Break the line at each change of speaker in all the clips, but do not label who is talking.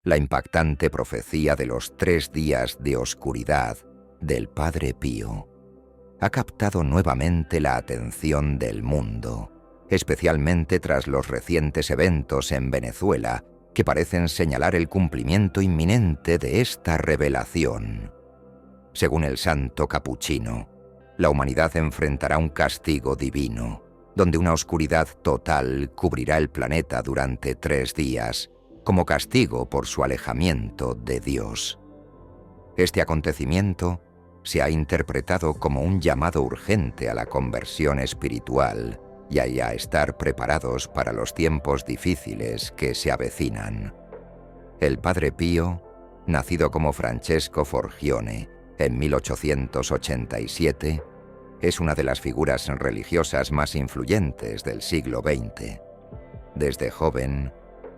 la impactante profecía de los 3 días de oscuridad del Padre Pío ha captado nuevamente la atención del mundo, especialmente tras los recientes eventos en Venezuela que parecen señalar el cumplimiento inminente de esta revelación. Según el santo capuchino, la humanidad enfrentará un castigo divino, donde una oscuridad total cubrirá el planeta durante 3 días, como castigo por su alejamiento de Dios. Este acontecimiento se ha interpretado como un llamado urgente a la conversión espiritual y a estar preparados para los tiempos difíciles que se avecinan. El Padre Pío, nacido como Francesco Forgione en 1887, es una de las figuras religiosas más influyentes del siglo XX. Desde joven,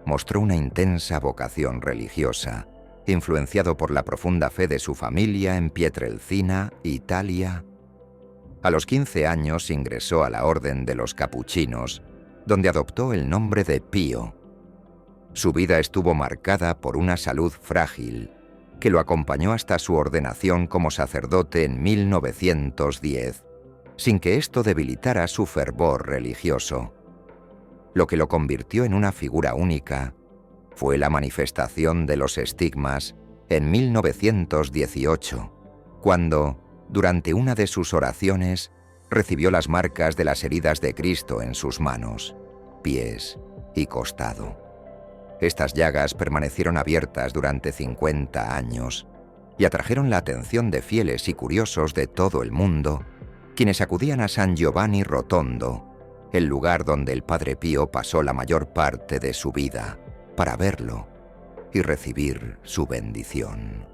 mostró una intensa vocación religiosa, influenciado por la profunda fe de su familia en Pietrelcina, Italia. A los 15 años ingresó a la Orden de los Capuchinos, donde adoptó el nombre de Pío. Su vida estuvo marcada por una salud frágil, que lo acompañó hasta su ordenación como sacerdote en 1910, sin que esto debilitara su fervor religioso. Lo que lo convirtió en una figura única fue la manifestación de los estigmas en 1918, cuando, durante una de sus oraciones, recibió las marcas de las heridas de Cristo en sus manos, pies y costado. Estas llagas permanecieron abiertas durante 50 años y atrajeron la atención de fieles y curiosos de todo el mundo, quienes acudían a San Giovanni Rotondo, el lugar donde el Padre Pío pasó la mayor parte de su vida, para verlo y recibir su bendición.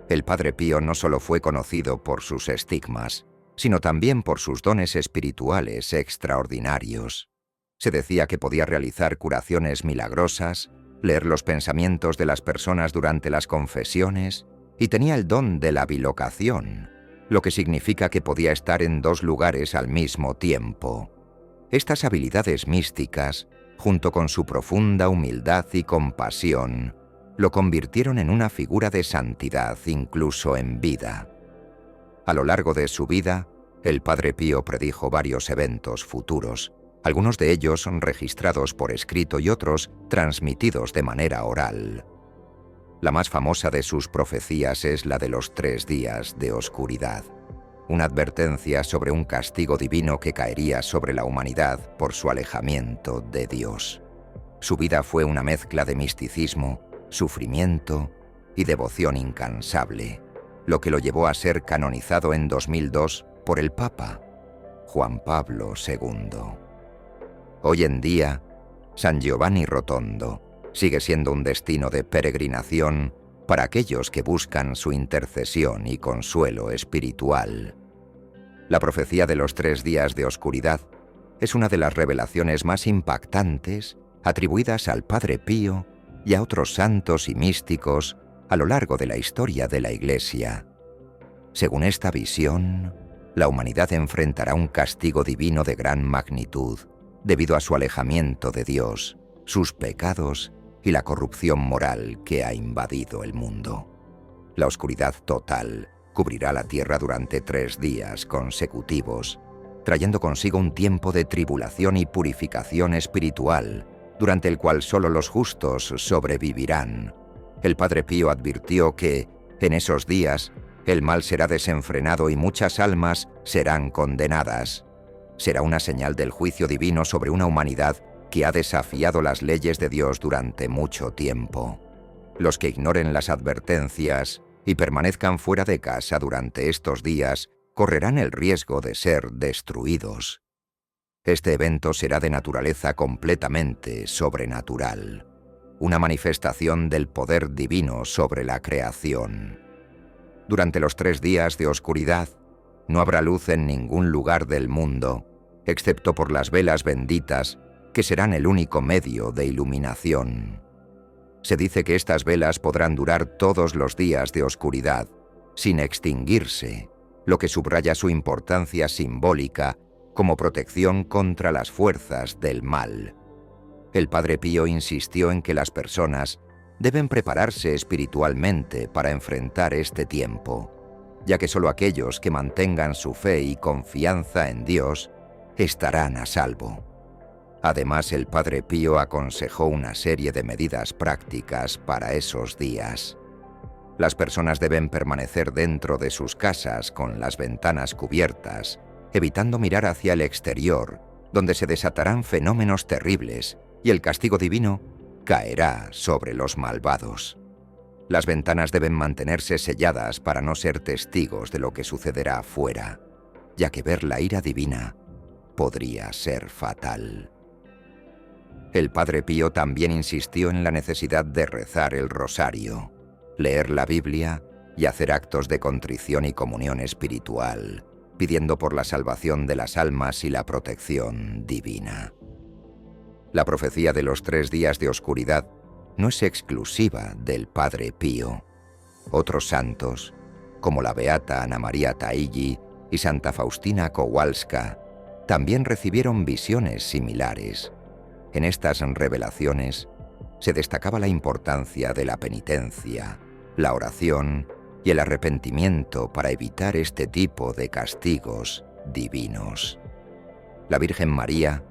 El Padre Pío no solo fue conocido por sus estigmas, sino también por sus dones espirituales extraordinarios. Se decía que podía realizar curaciones milagrosas, leer los pensamientos de las personas durante las confesiones y tenía el don de la bilocación, lo que significa que podía estar en 2 lugares al mismo tiempo. Estas habilidades místicas, junto con su profunda humildad y compasión, lo convirtieron en una figura de santidad incluso en vida. A lo largo de su vida, el Padre Pío predijo varios eventos futuros, algunos de ellos registrados por escrito y otros transmitidos de manera oral. La más famosa de sus profecías es la de los 3 días de oscuridad, una advertencia sobre un castigo divino que caería sobre la humanidad por su alejamiento de Dios. Su vida fue una mezcla de misticismo, sufrimiento y devoción incansable, lo que lo llevó a ser canonizado en 2002 por el Papa Juan Pablo II. Hoy en día, San Giovanni Rotondo sigue siendo un destino de peregrinación para aquellos que buscan su intercesión y consuelo espiritual. La profecía de los 3 días de oscuridad es una de las revelaciones más impactantes atribuidas al Padre Pío y a otros santos y místicos a lo largo de la historia de la Iglesia. Según esta visión, la humanidad enfrentará un castigo divino de gran magnitud debido a su alejamiento de Dios, sus pecados y la corrupción moral que ha invadido el mundo. La oscuridad total cubrirá la tierra durante 3 días consecutivos, trayendo consigo un tiempo de tribulación y purificación espiritual, durante el cual solo los justos sobrevivirán. El Padre Pío advirtió que, en esos días, el mal será desenfrenado y muchas almas serán condenadas. Será una señal del juicio divino sobre una humanidad que ha desafiado las leyes de Dios durante mucho tiempo. Los que ignoren las advertencias y permanezcan fuera de casa durante estos días correrán el riesgo de ser destruidos. Este evento será de naturaleza completamente sobrenatural, una manifestación del poder divino sobre la creación. Durante los 3 días de oscuridad, no habrá luz en ningún lugar del mundo, excepto por las velas benditas, que serán el único medio de iluminación. Se dice que estas velas podrán durar todos los días de oscuridad, sin extinguirse, lo que subraya su importancia simbólica como protección contra las fuerzas del mal. El Padre Pío insistió en que las personas deben prepararse espiritualmente para enfrentar este tiempo, ya que solo aquellos que mantengan su fe y confianza en Dios estarán a salvo. Además, el Padre Pío aconsejó una serie de medidas prácticas para esos días. Las personas deben permanecer dentro de sus casas con las ventanas cubiertas, evitando mirar hacia el exterior, donde se desatarán fenómenos terribles y el castigo divino caerá sobre los malvados. Las ventanas deben mantenerse selladas para no ser testigos de lo que sucederá afuera, ya que ver la ira divina podría ser fatal. El Padre Pío también insistió en la necesidad de rezar el rosario, leer la Biblia y hacer actos de contrición y comunión espiritual, pidiendo por la salvación de las almas y la protección divina. La profecía de los 3 días de oscuridad no es exclusiva del Padre Pío. Otros santos, como la beata Ana María Tailli y Santa Faustina Kowalska, también recibieron visiones similares. En estas revelaciones se destacaba la importancia de la penitencia, la oración y el arrepentimiento para evitar este tipo de castigos divinos. La Virgen María,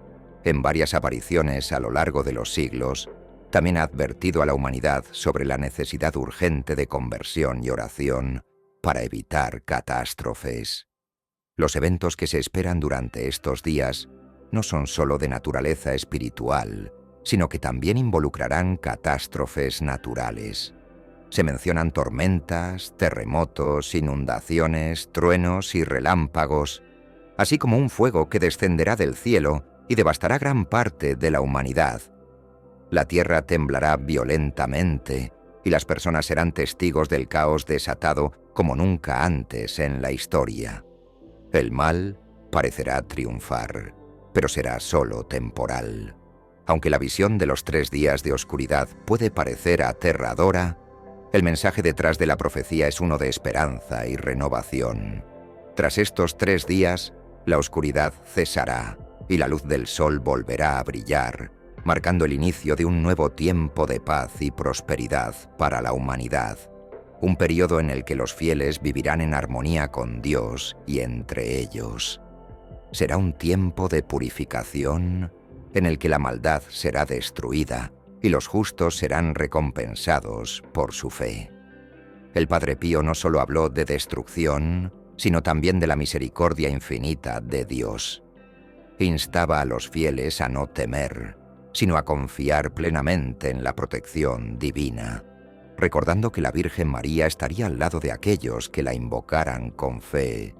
en varias apariciones a lo largo de los siglos, también ha advertido a la humanidad sobre la necesidad urgente de conversión y oración para evitar catástrofes. Los eventos que se esperan durante estos días no son solo de naturaleza espiritual, sino que también involucrarán catástrofes naturales. Se mencionan tormentas, terremotos, inundaciones, truenos y relámpagos, así como un fuego que descenderá del cielo y devastará gran parte de la humanidad. La tierra temblará violentamente y las personas serán testigos del caos desatado como nunca antes en la historia. El mal parecerá triunfar, pero será solo temporal. Aunque la visión de los 3 días de oscuridad puede parecer aterradora, el mensaje detrás de la profecía es uno de esperanza y renovación. Tras estos 3 días, la oscuridad cesará y la luz del sol volverá a brillar, marcando el inicio de un nuevo tiempo de paz y prosperidad para la humanidad. Un periodo en el que los fieles vivirán en armonía con Dios y entre ellos. Será un tiempo de purificación en el que la maldad será destruida y los justos serán recompensados por su fe. El Padre Pío no solo habló de destrucción, sino también de la misericordia infinita de Dios. Instaba a los fieles a no temer, sino a confiar plenamente en la protección divina, recordando que la Virgen María estaría al lado de aquellos que la invocaran con fe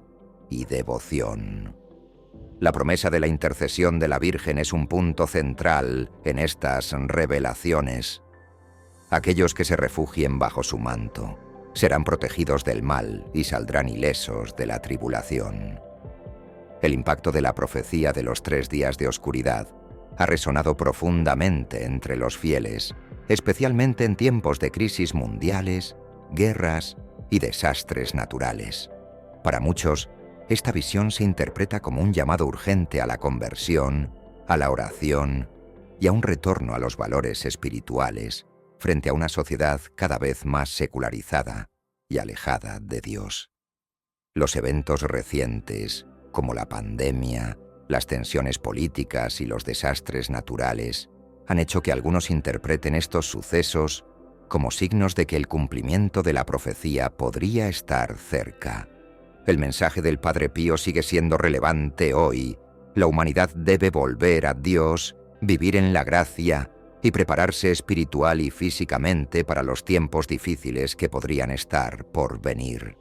y devoción. La promesa de la intercesión de la Virgen es un punto central en estas revelaciones. Aquellos que se refugien bajo su manto serán protegidos del mal y saldrán ilesos de la tribulación. El impacto de la profecía de los 3 días de oscuridad ha resonado profundamente entre los fieles, especialmente en tiempos de crisis mundiales, guerras y desastres naturales. Para muchos, esta visión se interpreta como un llamado urgente a la conversión, a la oración y a un retorno a los valores espirituales frente a una sociedad cada vez más secularizada y alejada de Dios. Los eventos recientes, como la pandemia, las tensiones políticas y los desastres naturales, han hecho que algunos interpreten estos sucesos como signos de que el cumplimiento de la profecía podría estar cerca. El mensaje del Padre Pío sigue siendo relevante hoy. La humanidad debe volver a Dios, vivir en la gracia y prepararse espiritual y físicamente para los tiempos difíciles que podrían estar por venir.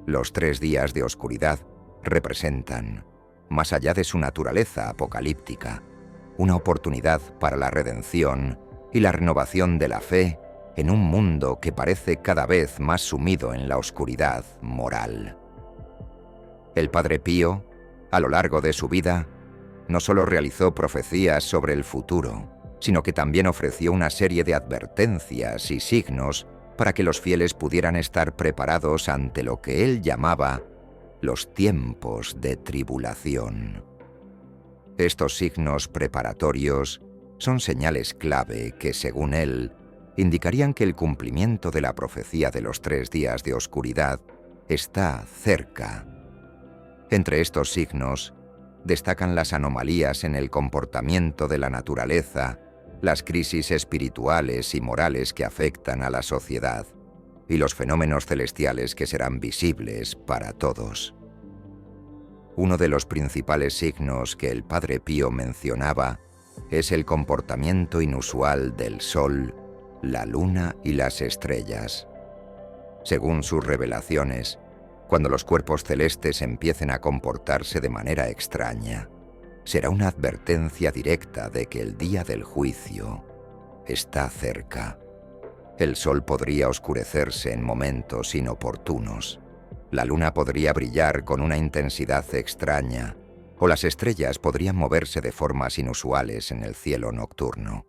Los 3 días de oscuridad representan, más allá de su naturaleza apocalíptica, una oportunidad para la redención y la renovación de la fe en un mundo que parece cada vez más sumido en la oscuridad moral. El Padre Pío, a lo largo de su vida, no solo realizó profecías sobre el futuro, sino que también ofreció una serie de advertencias y signos para que los fieles pudieran estar preparados ante lo que él llamaba los tiempos de tribulación. Estos signos preparatorios son señales clave que, según él, indicarían que el cumplimiento de la profecía de los 3 días de oscuridad está cerca. Entre estos signos destacan las anomalías en el comportamiento de la naturaleza, las crisis espirituales y morales que afectan a la sociedad, y los fenómenos celestiales que serán visibles para todos. Uno de los principales signos que el Padre Pío mencionaba es el comportamiento inusual del Sol, la Luna y las estrellas. Según sus revelaciones, cuando los cuerpos celestes empiecen a comportarse de manera extraña, será una advertencia directa de que el día del juicio está cerca. El Sol podría oscurecerse en momentos inoportunos, la Luna podría brillar con una intensidad extraña, o las estrellas podrían moverse de formas inusuales en el cielo nocturno.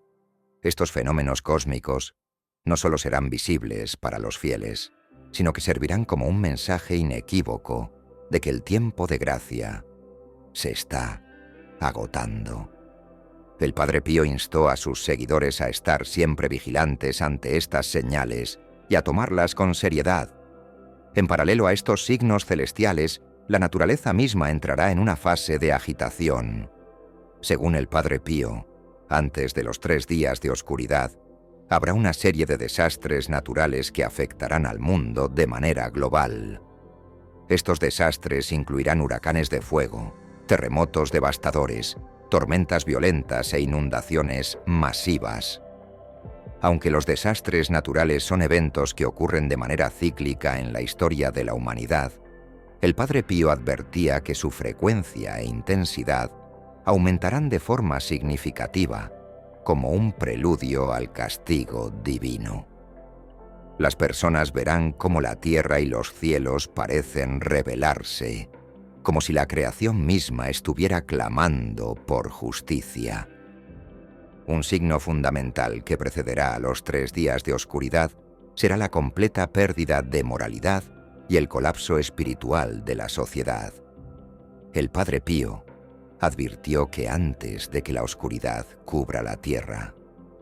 Estos fenómenos cósmicos no solo serán visibles para los fieles, sino que servirán como un mensaje inequívoco de que el tiempo de gracia se está agotando. El Padre Pío instó a sus seguidores a estar siempre vigilantes ante estas señales y a tomarlas con seriedad. En paralelo a estos signos celestiales, la naturaleza misma entrará en una fase de agitación. Según el Padre Pío, antes de los 3 días de oscuridad, habrá una serie de desastres naturales que afectarán al mundo de manera global. Estos desastres incluirán huracanes de fuego, terremotos devastadores, tormentas violentas e inundaciones masivas. Aunque los desastres naturales son eventos que ocurren de manera cíclica en la historia de la humanidad, el Padre Pío advertía que su frecuencia e intensidad aumentarán de forma significativa, como un preludio al castigo divino. Las personas verán cómo la tierra y los cielos parecen rebelarse, como si la creación misma estuviera clamando por justicia. Un signo fundamental que precederá a los 3 días de oscuridad será la completa pérdida de moralidad y el colapso espiritual de la sociedad. El Padre Pío advirtió que antes de que la oscuridad cubra la tierra,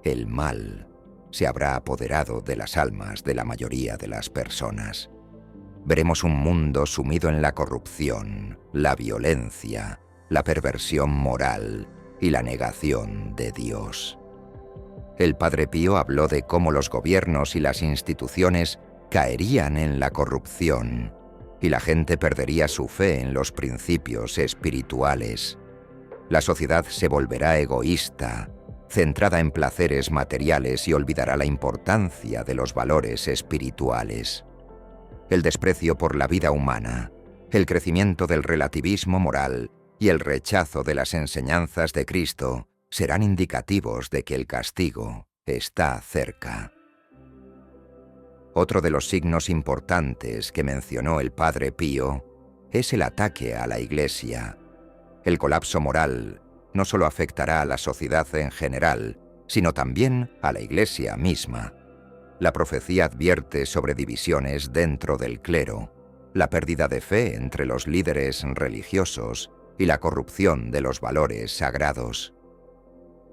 el mal se habrá apoderado de las almas de la mayoría de las personas. Veremos un mundo sumido en la corrupción, la violencia, la perversión moral y la negación de Dios. El Padre Pío habló de cómo los gobiernos y las instituciones caerían en la corrupción y la gente perdería su fe en los principios espirituales. La sociedad se volverá egoísta, centrada en placeres materiales y olvidará la importancia de los valores espirituales. El desprecio por la vida humana, el crecimiento del relativismo moral y el rechazo de las enseñanzas de Cristo serán indicativos de que el castigo está cerca. Otro de los signos importantes que mencionó el Padre Pío es el ataque a la Iglesia. El colapso moral no solo afectará a la sociedad en general, sino también a la Iglesia misma. La profecía advierte sobre divisiones dentro del clero, la pérdida de fe entre los líderes religiosos y la corrupción de los valores sagrados.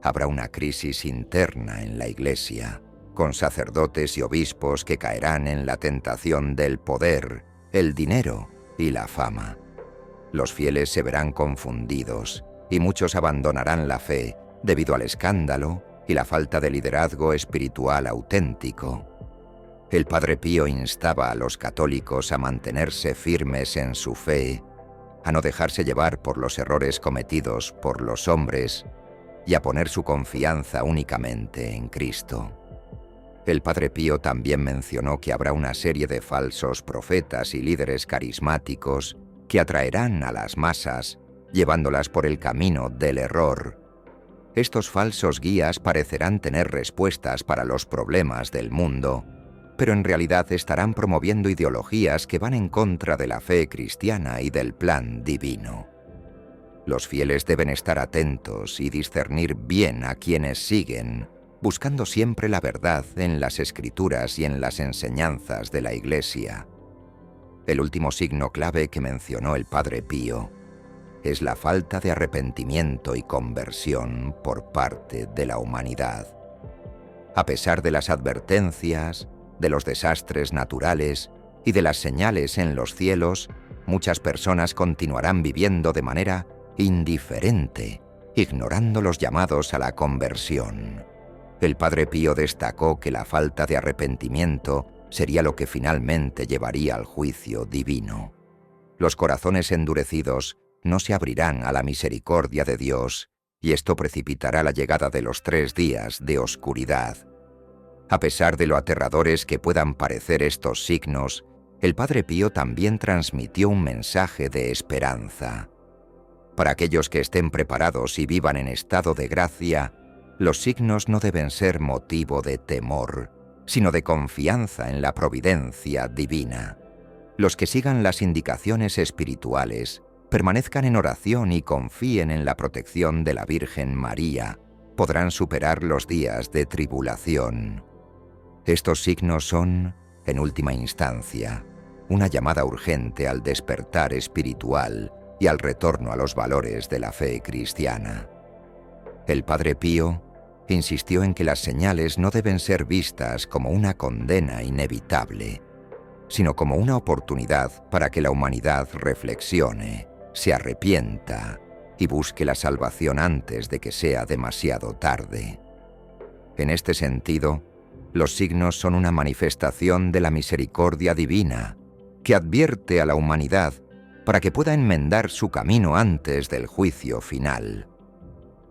Habrá una crisis interna en la Iglesia, con sacerdotes y obispos que caerán en la tentación del poder, el dinero y la fama. Los fieles se verán confundidos y muchos abandonarán la fe debido al escándalo y la falta de liderazgo espiritual auténtico. El Padre Pío instaba a los católicos a mantenerse firmes en su fe, a no dejarse llevar por los errores cometidos por los hombres y a poner su confianza únicamente en Cristo. El Padre Pío también mencionó que habrá una serie de falsos profetas y líderes carismáticos que atraerán a las masas, llevándolas por el camino del error. Estos falsos guías parecerán tener respuestas para los problemas del mundo, pero en realidad estarán promoviendo ideologías que van en contra de la fe cristiana y del plan divino. Los fieles deben estar atentos y discernir bien a quienes siguen, buscando siempre la verdad en las Escrituras y en las enseñanzas de la Iglesia. El último signo clave que mencionó el Padre Pío es la falta de arrepentimiento y conversión por parte de la humanidad. A pesar de las advertencias, de los desastres naturales y de las señales en los cielos, muchas personas continuarán viviendo de manera indiferente, ignorando los llamados a la conversión. El Padre Pío destacó que la falta de arrepentimiento sería lo que finalmente llevaría al juicio divino. Los corazones endurecidos no se abrirán a la misericordia de Dios, y esto precipitará la llegada de los 3 días de oscuridad. A pesar de lo aterradores que puedan parecer estos signos, el Padre Pío también transmitió un mensaje de esperanza. Para aquellos que estén preparados y vivan en estado de gracia, los signos no deben ser motivo de temor, sino de confianza en la providencia divina. Los que sigan las indicaciones espirituales, permanezcan en oración y confíen en la protección de la Virgen María, podrán superar los días de tribulación. Estos signos son, en última instancia, una llamada urgente al despertar espiritual y al retorno a los valores de la fe cristiana. El Padre Pío insistió en que las señales no deben ser vistas como una condena inevitable, sino como una oportunidad para que la humanidad reflexione, se arrepienta y busque la salvación antes de que sea demasiado tarde. En este sentido, los signos son una manifestación de la misericordia divina que advierte a la humanidad para que pueda enmendar su camino antes del juicio final.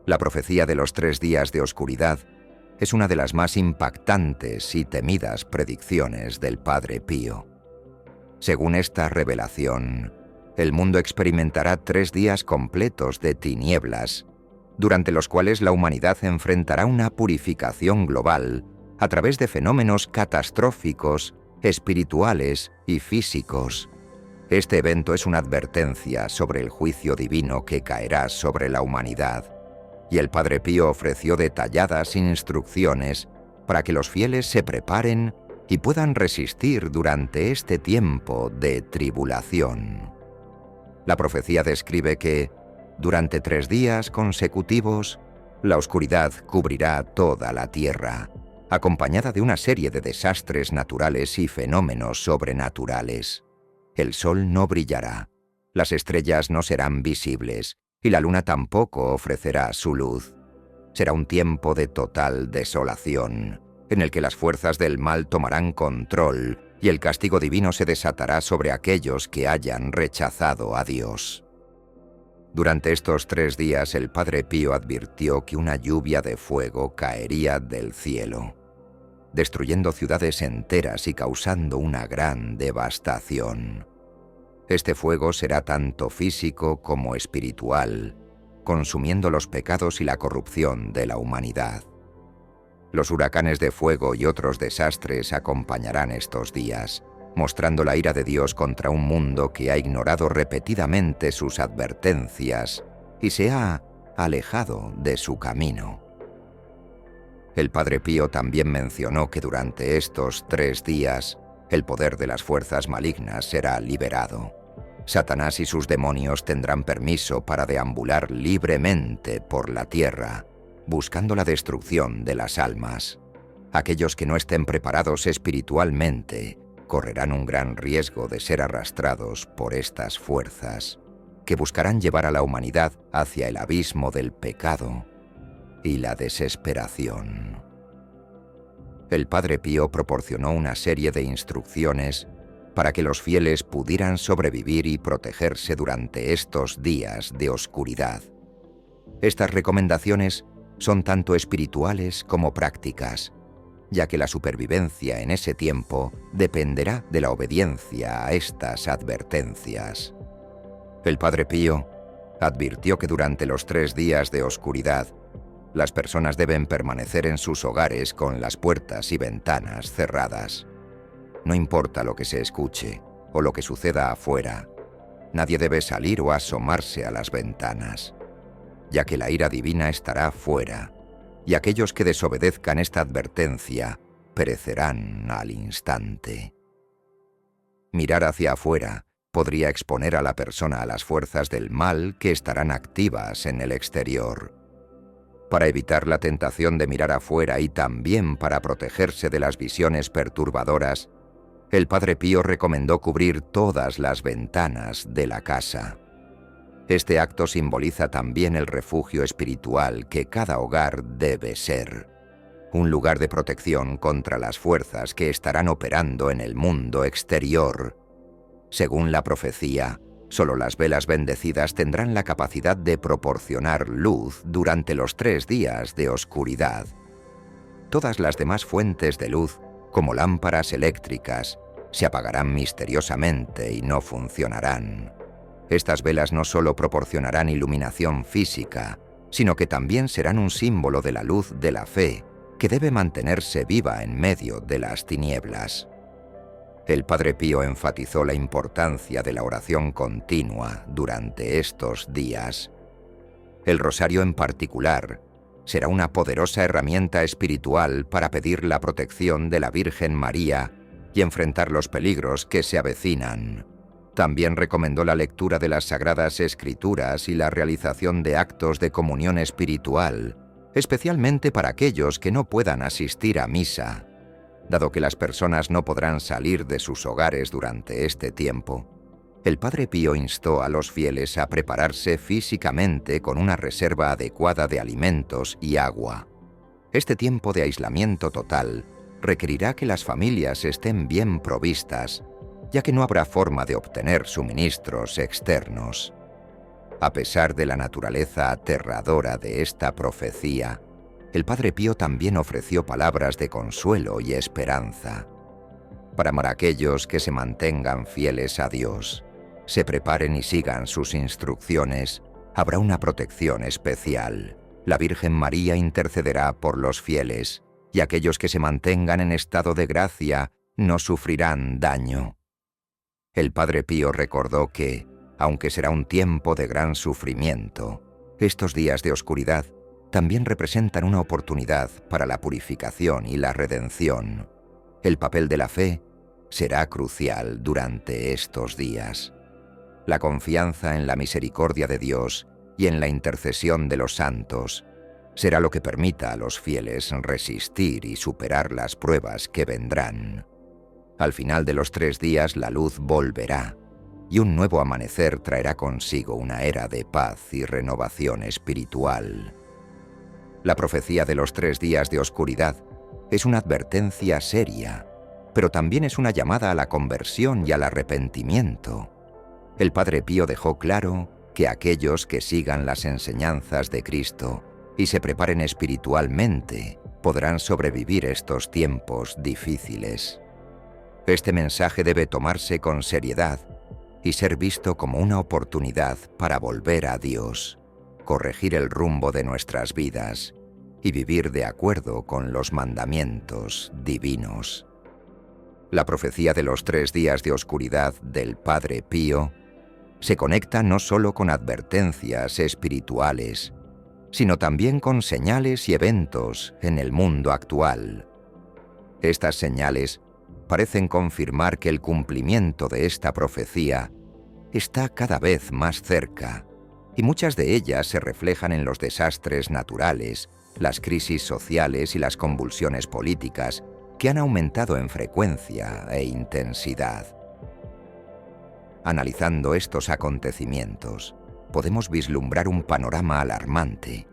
La profecía de los 3 días de oscuridad es una de las más impactantes y temidas predicciones del Padre Pío. Según esta revelación, el mundo experimentará 3 días completos de tinieblas, durante los cuales la humanidad enfrentará una purificación global a través de fenómenos catastróficos, espirituales y físicos. Este evento es una advertencia sobre el juicio divino que caerá sobre la humanidad, y el Padre Pío ofreció detalladas instrucciones para que los fieles se preparen y puedan resistir durante este tiempo de tribulación. La profecía describe que, durante 3 días consecutivos, la oscuridad cubrirá toda la tierra, acompañada de una serie de desastres naturales y fenómenos sobrenaturales. El sol no brillará, las estrellas no serán visibles, y la luna tampoco ofrecerá su luz. Será un tiempo de total desolación, en el que las fuerzas del mal tomarán control y el castigo divino se desatará sobre aquellos que hayan rechazado a Dios. Durante estos 3 días el Padre Pío advirtió que una lluvia de fuego caería del cielo, destruyendo ciudades enteras y causando una gran devastación. Este fuego será tanto físico como espiritual, consumiendo los pecados y la corrupción de la humanidad. Los huracanes de fuego y otros desastres acompañarán estos días, mostrando la ira de Dios contra un mundo que ha ignorado repetidamente sus advertencias y se ha alejado de su camino. El Padre Pío también mencionó que durante estos 3 días el poder de las fuerzas malignas será liberado. Satanás y sus demonios tendrán permiso para deambular libremente por la tierra, buscando la destrucción de las almas. Aquellos que no estén preparados espiritualmente correrán un gran riesgo de ser arrastrados por estas fuerzas, que buscarán llevar a la humanidad hacia el abismo del pecado y la desesperación. El Padre Pío proporcionó una serie de instrucciones para que los fieles pudieran sobrevivir y protegerse durante estos días de oscuridad. Estas recomendaciones son tanto espirituales como prácticas, ya que la supervivencia en ese tiempo dependerá de la obediencia a estas advertencias. El Padre Pío advirtió que durante los 3 días de oscuridad, las personas deben permanecer en sus hogares con las puertas y ventanas cerradas. No importa lo que se escuche o lo que suceda afuera, nadie debe salir o asomarse a las ventanas, ya que la ira divina estará fuera, y aquellos que desobedezcan esta advertencia perecerán al instante. Mirar hacia afuera podría exponer a la persona a las fuerzas del mal que estarán activas en el exterior. Para evitar la tentación de mirar afuera y también para protegerse de las visiones perturbadoras, el Padre Pío recomendó cubrir todas las ventanas de la casa. Este acto simboliza también el refugio espiritual que cada hogar debe ser, un lugar de protección contra las fuerzas que estarán operando en el mundo exterior. Según la profecía, solo las velas bendecidas tendrán la capacidad de proporcionar luz durante los 3 días de oscuridad. Todas las demás fuentes de luz, como lámparas eléctricas, se apagarán misteriosamente y no funcionarán. Estas velas no solo proporcionarán iluminación física, sino que también serán un símbolo de la luz de la fe, que debe mantenerse viva en medio de las tinieblas. El Padre Pío enfatizó la importancia de la oración continua durante estos días. El rosario en particular será una poderosa herramienta espiritual para pedir la protección de la Virgen María y enfrentar los peligros que se avecinan. También recomendó la lectura de las Sagradas Escrituras y la realización de actos de comunión espiritual, especialmente para aquellos que no puedan asistir a misa. Dado que las personas no podrán salir de sus hogares durante este tiempo, el Padre Pío instó a los fieles a prepararse físicamente con una reserva adecuada de alimentos y agua. Este tiempo de aislamiento total requerirá que las familias estén bien provistas, ya que no habrá forma de obtener suministros externos. A pesar de la naturaleza aterradora de esta profecía, el Padre Pío también ofreció palabras de consuelo y esperanza. Para aquellos que se mantengan fieles a Dios, se preparen y sigan sus instrucciones, habrá una protección especial. La Virgen María intercederá por los fieles, y aquellos que se mantengan en estado de gracia no sufrirán daño. El Padre Pío recordó que, aunque será un tiempo de gran sufrimiento, estos días de oscuridad también representan una oportunidad para la purificación y la redención. El papel de la fe será crucial durante estos días. La confianza en la misericordia de Dios y en la intercesión de los santos será lo que permita a los fieles resistir y superar las pruebas que vendrán. Al final de los 3 días la luz volverá, y un nuevo amanecer traerá consigo una era de paz y renovación espiritual. La profecía de los 3 días de oscuridad es una advertencia seria, pero también es una llamada a la conversión y al arrepentimiento. El Padre Pío dejó claro que aquellos que sigan las enseñanzas de Cristo y se preparen espiritualmente podrán sobrevivir estos tiempos difíciles. Este mensaje debe tomarse con seriedad y ser visto como una oportunidad para volver a Dios, corregir el rumbo de nuestras vidas y vivir de acuerdo con los mandamientos divinos. La profecía de los 3 días de oscuridad del Padre Pío se conecta no solo con advertencias espirituales, sino también con señales y eventos en el mundo actual. Estas señales parecen confirmar que el cumplimiento de esta profecía está cada vez más cerca, y muchas de ellas se reflejan en los desastres naturales, las crisis sociales y las convulsiones políticas que han aumentado en frecuencia e intensidad. Analizando estos acontecimientos, podemos vislumbrar un panorama alarmante,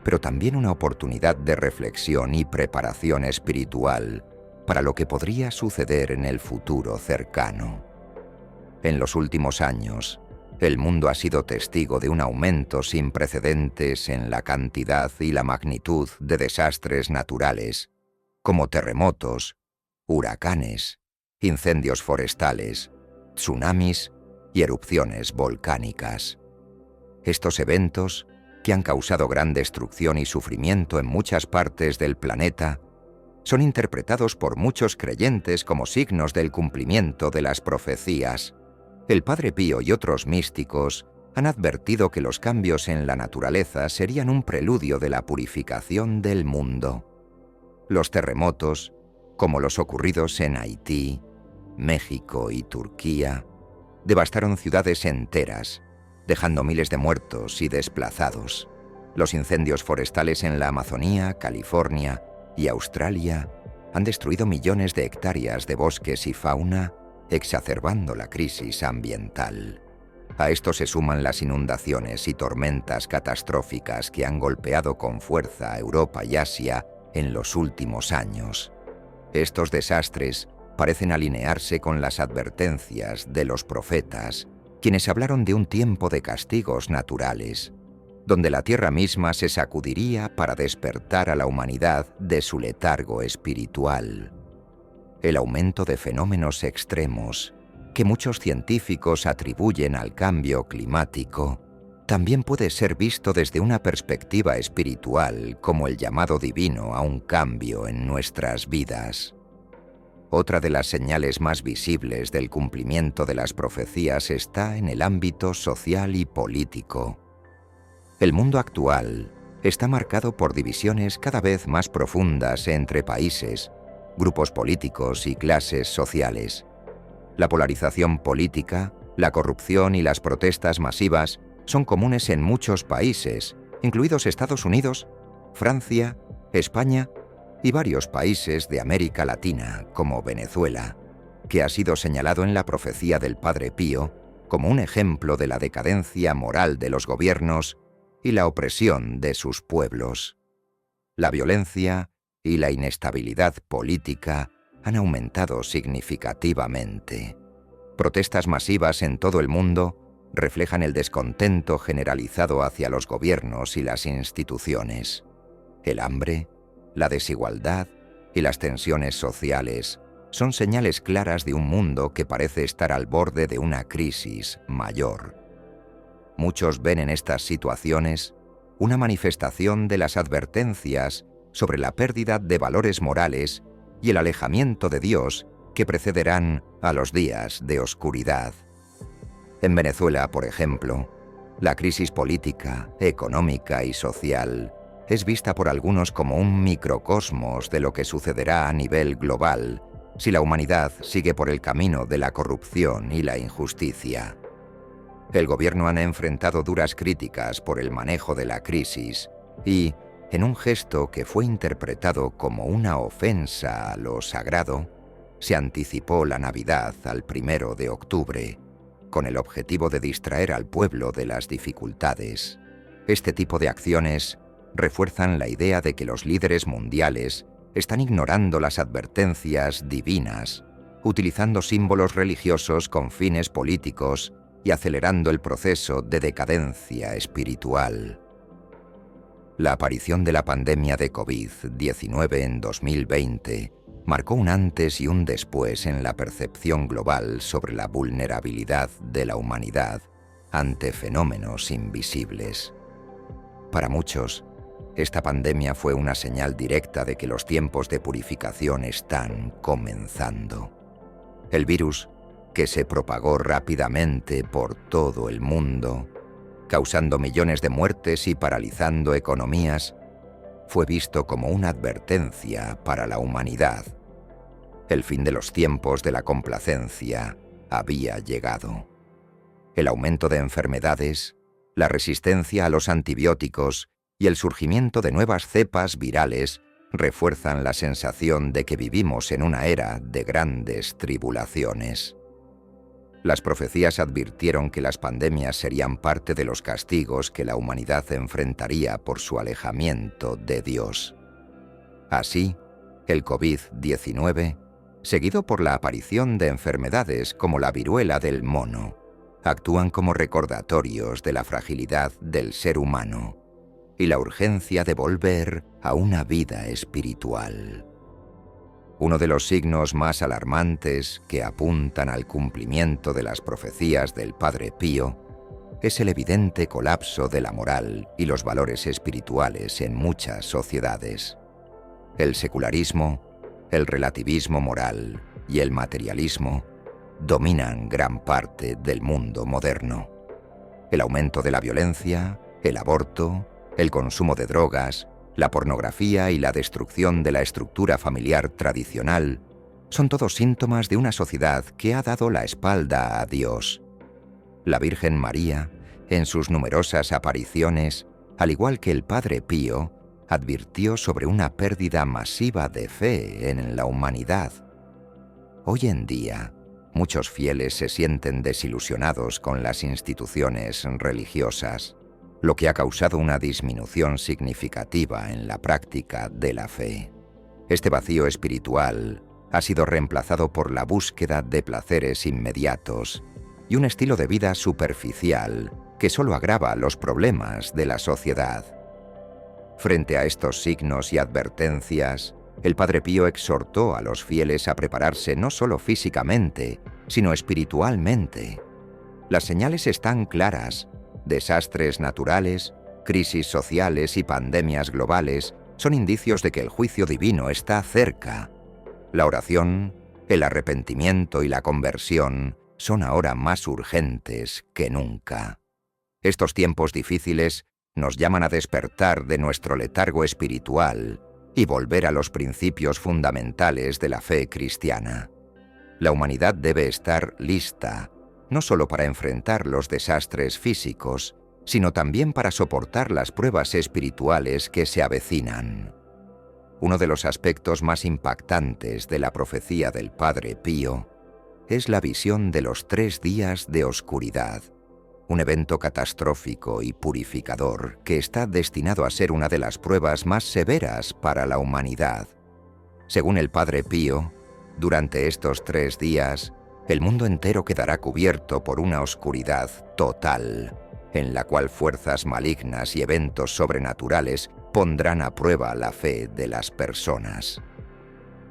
pero también una oportunidad de reflexión y preparación espiritual para lo que podría suceder en el futuro cercano. En los últimos años, el mundo ha sido testigo de un aumento sin precedentes en la cantidad y la magnitud de desastres naturales, como terremotos, huracanes, incendios forestales, tsunamis y erupciones volcánicas. Estos eventos, que han causado gran destrucción y sufrimiento en muchas partes del planeta, son interpretados por muchos creyentes como signos del cumplimiento de las profecías. El Padre Pío y otros místicos han advertido que los cambios en la naturaleza serían un preludio de la purificación del mundo. Los terremotos, como los ocurridos en Haití, México y Turquía, devastaron ciudades enteras, dejando miles de muertos y desplazados. Los incendios forestales en la Amazonía, California y Australia han destruido millones de hectáreas de bosques y fauna, exacerbando la crisis ambiental. A esto se suman las inundaciones y tormentas catastróficas que han golpeado con fuerza a Europa y Asia en los últimos años. Estos desastres parecen alinearse con las advertencias de los profetas, quienes hablaron de un tiempo de castigos naturales, donde la tierra misma se sacudiría para despertar a la humanidad de su letargo espiritual. El aumento de fenómenos extremos, que muchos científicos atribuyen al cambio climático, también puede ser visto desde una perspectiva espiritual como el llamado divino a un cambio en nuestras vidas. Otra de las señales más visibles del cumplimiento de las profecías está en el ámbito social y político. El mundo actual está marcado por divisiones cada vez más profundas entre países, grupos políticos y clases sociales. La polarización política, la corrupción y las protestas masivas son comunes en muchos países, incluidos Estados Unidos, Francia, España y varios países de América Latina, como Venezuela, que ha sido señalado en la profecía del Padre Pío como un ejemplo de la decadencia moral de los gobiernos y la opresión de sus pueblos. La violencia y la inestabilidad política han aumentado significativamente. Protestas masivas en todo el mundo reflejan el descontento generalizado hacia los gobiernos y las instituciones. El hambre, la desigualdad y las tensiones sociales son señales claras de un mundo que parece estar al borde de una crisis mayor. Muchos ven en estas situaciones una manifestación de las advertencias sobre la pérdida de valores morales y el alejamiento de Dios que precederán a los días de oscuridad. En Venezuela, por ejemplo, la crisis política, económica y social es vista por algunos como un microcosmos de lo que sucederá a nivel global si la humanidad sigue por el camino de la corrupción y la injusticia. El gobierno ha enfrentado duras críticas por el manejo de la crisis y, en un gesto que fue interpretado como una ofensa a lo sagrado, se anticipó la Navidad al 1 de octubre, con el objetivo de distraer al pueblo de las dificultades. Este tipo de acciones refuerzan la idea de que los líderes mundiales están ignorando las advertencias divinas, utilizando símbolos religiosos con fines políticos y acelerando el proceso de decadencia espiritual. La aparición de la pandemia de COVID-19 en 2020 marcó un antes y un después en la percepción global sobre la vulnerabilidad de la humanidad ante fenómenos invisibles. Para muchos, esta pandemia fue una señal directa de que los tiempos de purificación están comenzando. El virus, que se propagó rápidamente por todo el mundo, causando millones de muertes y paralizando economías, fue visto como una advertencia para la humanidad. El fin de los tiempos de la complacencia había llegado. El aumento de enfermedades, la resistencia a los antibióticos y el surgimiento de nuevas cepas virales refuerzan la sensación de que vivimos en una era de grandes tribulaciones. Las profecías advirtieron que las pandemias serían parte de los castigos que la humanidad enfrentaría por su alejamiento de Dios. Así, el COVID-19, seguido por la aparición de enfermedades como la viruela del mono, actúan como recordatorios de la fragilidad del ser humano y la urgencia de volver a una vida espiritual. Uno de los signos más alarmantes que apuntan al cumplimiento de las profecías del Padre Pío es el evidente colapso de la moral y los valores espirituales en muchas sociedades. El secularismo, el relativismo moral y el materialismo dominan gran parte del mundo moderno. El aumento de la violencia, el aborto, el consumo de drogas, la pornografía y la destrucción de la estructura familiar tradicional son todos síntomas de una sociedad que ha dado la espalda a Dios La Virgen María, en sus numerosas apariciones, al igual que el Padre Pío, advirtió sobre una pérdida masiva de fe en la humanidad. Hoy en día, muchos fieles se sienten desilusionados con las instituciones religiosas, lo que ha causado una disminución significativa en la práctica de la fe. Este vacío espiritual ha sido reemplazado por la búsqueda de placeres inmediatos y un estilo de vida superficial que solo agrava los problemas de la sociedad. Frente a estos signos y advertencias, el Padre Pío exhortó a los fieles a prepararse no solo físicamente, sino espiritualmente. Las señales están claras: desastres naturales, crisis sociales y pandemias globales son indicios de que el juicio divino está cerca. La oración, el arrepentimiento y la conversión son ahora más urgentes que nunca. Estos tiempos difíciles nos llaman a despertar de nuestro letargo espiritual y volver a los principios fundamentales de la fe cristiana. La humanidad debe estar lista, no solo para enfrentar los desastres físicos, sino también para soportar las pruebas espirituales que se avecinan. Uno de los aspectos más impactantes de la profecía del Padre Pío es la visión de los 3 días de oscuridad, un evento catastrófico y purificador que está destinado a ser una de las pruebas más severas para la humanidad. Según el Padre Pío, durante estos 3 días, el mundo entero quedará cubierto por una oscuridad total, en la cual fuerzas malignas y eventos sobrenaturales pondrán a prueba la fe de las personas.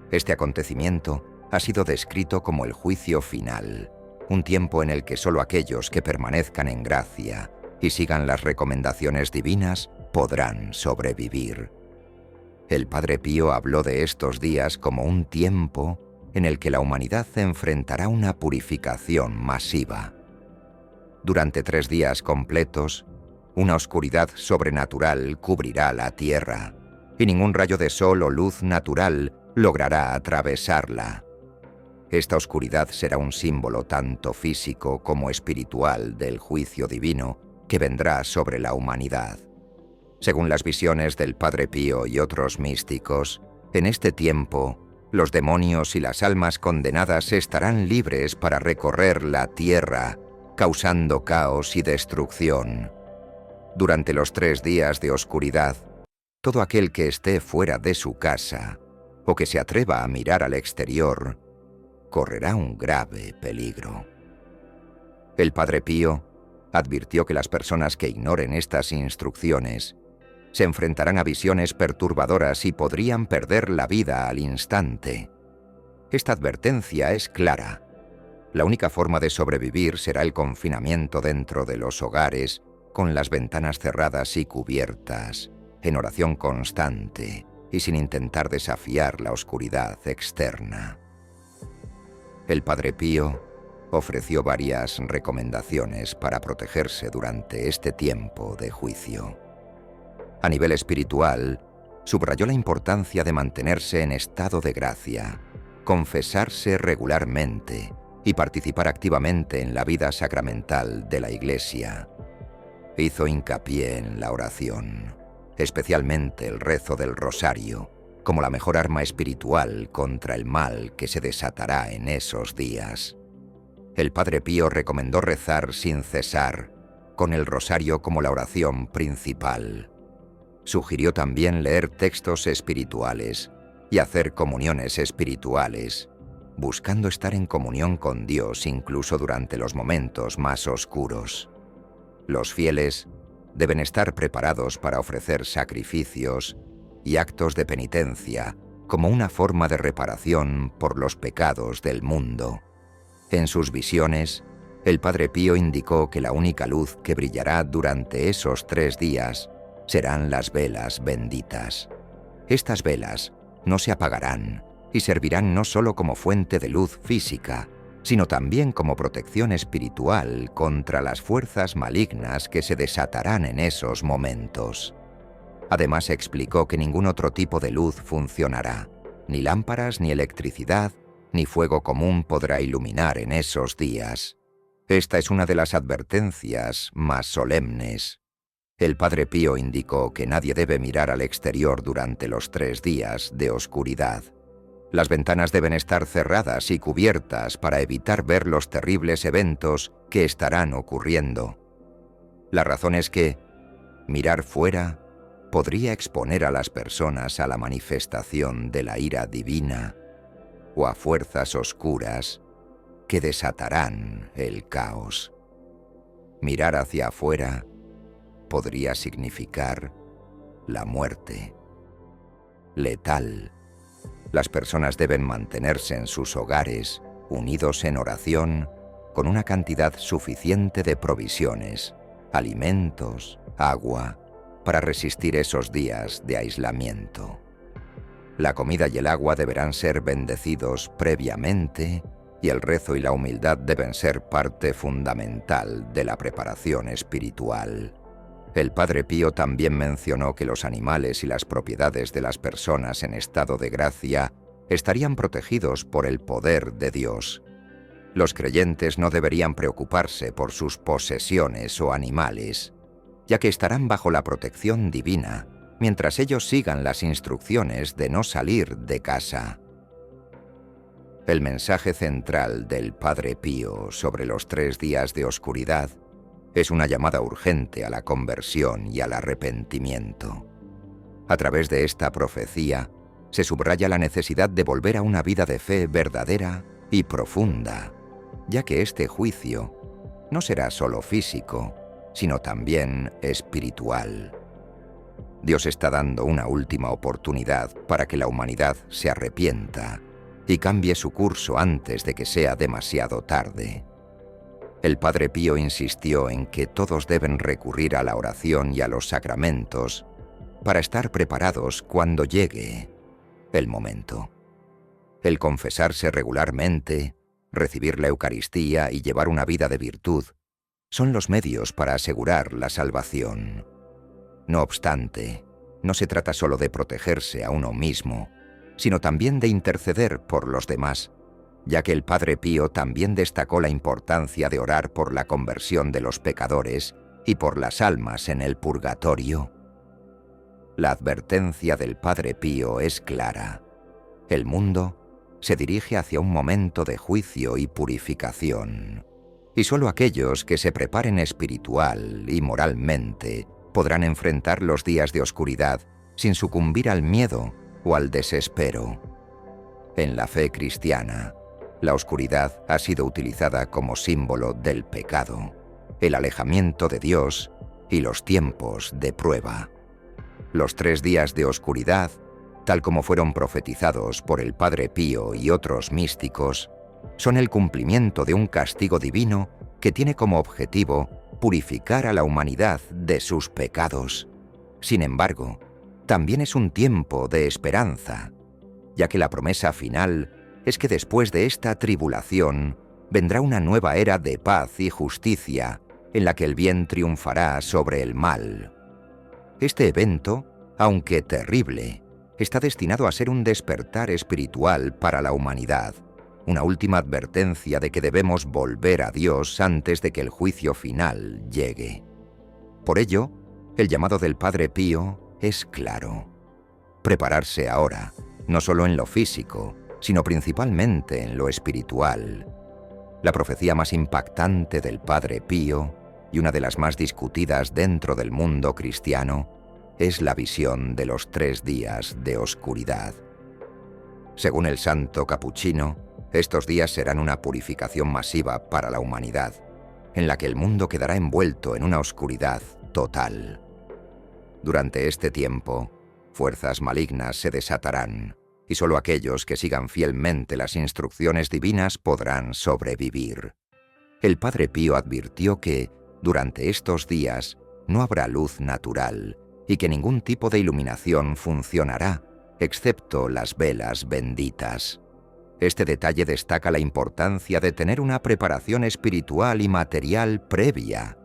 Este acontecimiento ha sido descrito como el juicio final, un tiempo en el que solo aquellos que permanezcan en gracia y sigan las recomendaciones divinas podrán sobrevivir. El Padre Pío habló de estos días como un tiempo en el que la humanidad enfrentará una purificación masiva. Durante 3 días completos, una oscuridad sobrenatural cubrirá la tierra, y ningún rayo de sol o luz natural logrará atravesarla. Esta oscuridad será un símbolo tanto físico como espiritual del juicio divino que vendrá sobre la humanidad. Según las visiones del Padre Pío y otros místicos, en este tiempo, los demonios y las almas condenadas estarán libres para recorrer la tierra, causando caos y destrucción. Durante los 3 días de oscuridad, todo aquel que esté fuera de su casa o que se atreva a mirar al exterior correrá un grave peligro. El Padre Pío advirtió que las personas que ignoren estas instrucciones se enfrentarán a visiones perturbadoras y podrían perder la vida al instante. Esta advertencia es clara. La única forma de sobrevivir será el confinamiento dentro de los hogares, con las ventanas cerradas y cubiertas, en oración constante y sin intentar desafiar la oscuridad externa. El Padre Pío ofreció varias recomendaciones para protegerse durante este tiempo de juicio. A nivel espiritual, subrayó la importancia de mantenerse en estado de gracia, confesarse regularmente y participar activamente en la vida sacramental de la Iglesia. Hizo hincapié en la oración, especialmente el rezo del rosario, como la mejor arma espiritual contra el mal que se desatará en esos días. El Padre Pío recomendó rezar sin cesar, con el rosario como la oración principal. Sugirió también leer textos espirituales y hacer comuniones espirituales, buscando estar en comunión con Dios incluso durante los momentos más oscuros. Los fieles deben estar preparados para ofrecer sacrificios y actos de penitencia como una forma de reparación por los pecados del mundo. En sus visiones, el Padre Pío indicó que la única luz que brillará durante esos 3 días serán las velas benditas. Estas velas no se apagarán y servirán no solo como fuente de luz física, sino también como protección espiritual contra las fuerzas malignas que se desatarán en esos momentos. Además explicó que ningún otro tipo de luz funcionará, ni lámparas, ni electricidad, ni fuego común podrá iluminar en esos días. Esta es una de las advertencias más solemnes. El Padre Pío indicó que nadie debe mirar al exterior durante los 3 días de oscuridad. Las ventanas deben estar cerradas y cubiertas para evitar ver los terribles eventos que estarán ocurriendo. La razón es que mirar fuera podría exponer a las personas a la manifestación de la ira divina o a fuerzas oscuras que desatarán el caos. Mirar hacia afuera podría significar la muerte. Letal. Las personas deben mantenerse en sus hogares, unidos en oración, con una cantidad suficiente de provisiones, alimentos, agua, para resistir esos días de aislamiento. La comida y el agua deberán ser bendecidos previamente y el rezo y la humildad deben ser parte fundamental de la preparación espiritual. El Padre Pío también mencionó que los animales y las propiedades de las personas en estado de gracia estarían protegidos por el poder de Dios. Los creyentes no deberían preocuparse por sus posesiones o animales, ya que estarán bajo la protección divina mientras ellos sigan las instrucciones de no salir de casa. El mensaje central del Padre Pío sobre los 3 días de oscuridad es una llamada urgente a la conversión y al arrepentimiento. A través de esta profecía se subraya la necesidad de volver a una vida de fe verdadera y profunda, ya que este juicio no será solo físico, sino también espiritual. Dios está dando una última oportunidad para que la humanidad se arrepienta y cambie su curso antes de que sea demasiado tarde. El Padre Pío insistió en que todos deben recurrir a la oración y a los sacramentos para estar preparados cuando llegue el momento. El confesarse regularmente, recibir la Eucaristía y llevar una vida de virtud son los medios para asegurar la salvación. No obstante, no se trata solo de protegerse a uno mismo, sino también de interceder por los demás, ya que el Padre Pío también destacó la importancia de orar por la conversión de los pecadores y por las almas en el purgatorio. La advertencia del Padre Pío es clara. El mundo se dirige hacia un momento de juicio y purificación, y solo aquellos que se preparen espiritual y moralmente podrán enfrentar los días de oscuridad sin sucumbir al miedo o al desespero. En la fe cristiana, la oscuridad ha sido utilizada como símbolo del pecado, el alejamiento de Dios y los tiempos de prueba. Los 3 días de oscuridad, tal como fueron profetizados por el Padre Pío y otros místicos, son el cumplimiento de un castigo divino que tiene como objetivo purificar a la humanidad de sus pecados. Sin embargo, también es un tiempo de esperanza, ya que la promesa final es que después de esta tribulación vendrá una nueva era de paz y justicia en la que el bien triunfará sobre el mal. Este evento, aunque terrible, está destinado a ser un despertar espiritual para la humanidad, una última advertencia de que debemos volver a Dios antes de que el juicio final llegue. Por ello, el llamado del Padre Pío es claro. Prepararse ahora, no solo en lo físico, sino principalmente en lo espiritual. La profecía más impactante del Padre Pío, y una de las más discutidas dentro del mundo cristiano, es la visión de los 3 días de oscuridad. Según el santo capuchino, estos días serán una purificación masiva para la humanidad, en la que el mundo quedará envuelto en una oscuridad total. Durante este tiempo, fuerzas malignas se desatarán, y solo aquellos que sigan fielmente las instrucciones divinas podrán sobrevivir. El Padre Pío advirtió que, durante estos días, no habrá luz natural, y que ningún tipo de iluminación funcionará, excepto las velas benditas. Este detalle destaca la importancia de tener una preparación espiritual y material previa,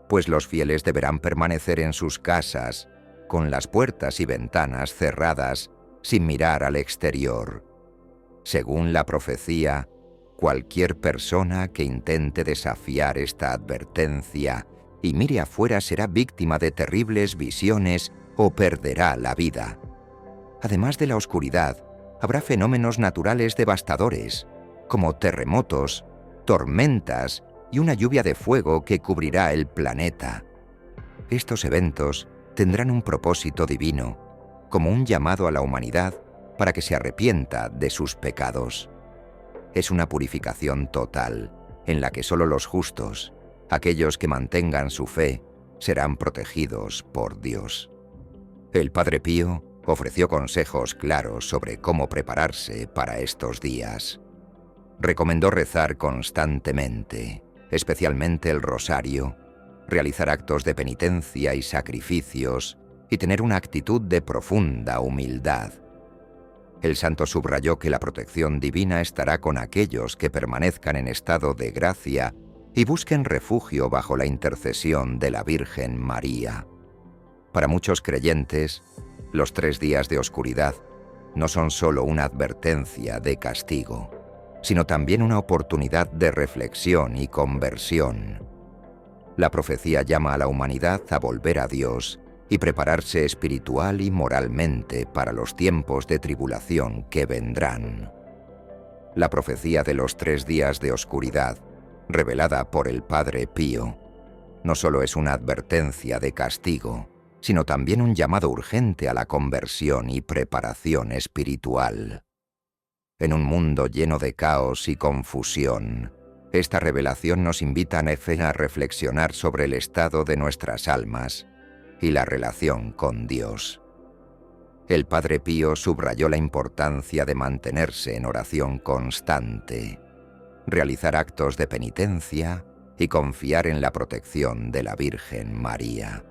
pues los fieles deberán permanecer en sus casas, con las puertas y ventanas cerradas, sin mirar al exterior. Según la profecía, cualquier persona que intente desafiar esta advertencia y mire afuera será víctima de terribles visiones o perderá la vida. Además de la oscuridad, habrá fenómenos naturales devastadores, como terremotos, tormentas y una lluvia de fuego que cubrirá el planeta. Estos eventos tendrán un propósito divino, como un llamado a la humanidad para que se arrepienta de sus pecados. Es una purificación total, en la que solo los justos, aquellos que mantengan su fe, serán protegidos por Dios. El Padre Pío ofreció consejos claros sobre cómo prepararse para estos días. Recomendó rezar constantemente, especialmente el rosario, realizar actos de penitencia y sacrificios y tener una actitud de profunda humildad. El santo subrayó que la protección divina estará con aquellos que permanezcan en estado de gracia y busquen refugio bajo la intercesión de la Virgen María. Para muchos creyentes, los 3 días de oscuridad no son solo una advertencia de castigo, sino también una oportunidad de reflexión y conversión. La profecía llama a la humanidad a volver a Dios y prepararse espiritual y moralmente para los tiempos de tribulación que vendrán. La profecía de los 3 días de oscuridad, revelada por el Padre Pío, no solo es una advertencia de castigo, sino también un llamado urgente a la conversión y preparación espiritual. En un mundo lleno de caos y confusión, esta revelación nos invita a reflexionar sobre el estado de nuestras almas y la relación con Dios. El Padre Pío subrayó la importancia de mantenerse en oración constante, realizar actos de penitencia y confiar en la protección de la Virgen María.